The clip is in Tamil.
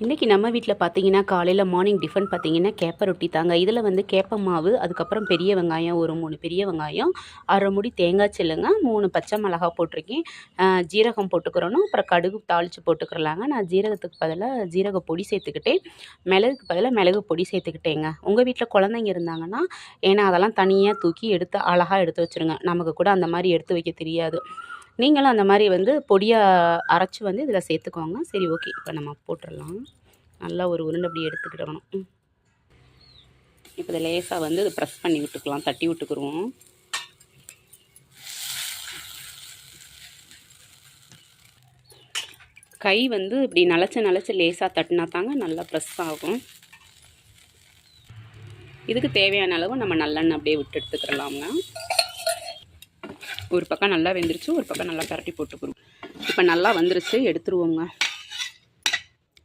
இன்றைக்கி நம்ம வீட்டில் பார்த்தீங்கன்னா காலையில் மார்னிங் டிஃபன் பார்த்தீங்கன்னா கேப்ப ரொட்டி தாங்க. இதில் வந்து கேப்ப மாவு, அதுக்கப்புறம் பெரிய வெங்காயம் ஒரு 3 பெரிய வெங்காயம், 1/2 மூடி தேங்காய் சில்லுங்க, 3 பச்சை மிளகா போட்டிருக்கேன், ஜீரகம் போட்டுக்கிறணும், அப்புறம் கடுகு தாளித்து போட்டுக்கிறலாங்க. நான் ஜீரகத்துக்கு பதிலாக ஜீரக பொடி சேர்த்துக்கிட்டேன், மிளகுக்கு பதிலாக மிளகு பொடி சேர்த்துக்கிட்டேங்க. உங்கள் வீட்டில் குழந்தைங்க இருந்தாங்கன்னா ஏன்னா அதெல்லாம் தனியாக தூக்கி எடுத்து அழகாக எடுத்து வச்சுருங்க. நமக்கு கூட அந்த மாதிரி எடுத்து வைக்க தெரியாது. நீங்களும் அந்த மாதிரி வந்து பொடியாக அரைச்சி வந்து இதில் சேர்த்துக்கோங்க. சரி, ஓகே, இப்போ நம்ம போட்டுடலாம். நல்லா ஒரு உருண்டை அப்படி எடுத்துக்கிடணும். இப்போ இதை லேசாக வந்து இதை ப்ரெஸ் பண்ணி விட்டுக்கலாம், தட்டி விட்டுக்குருவோம். கை வந்து இப்படி நலச்சி லேசாக தட்டினா தாங்க நல்லா ப்ரெஸ் ஆகும். இதுக்கு தேவையான அளவு நம்ம நல்லெண்ணெய் அப்படியே விட்டு எடுத்துக்கிறலாம்ங்க. ஒரு பக்கம் நல்லா வெந்துருச்சு, ஒரு பக்கம் நல்லா பரட்டி போட்டுக்கிறோம். இப்போ நல்லா வந்துருச்சு, எடுத்துருவோங்க.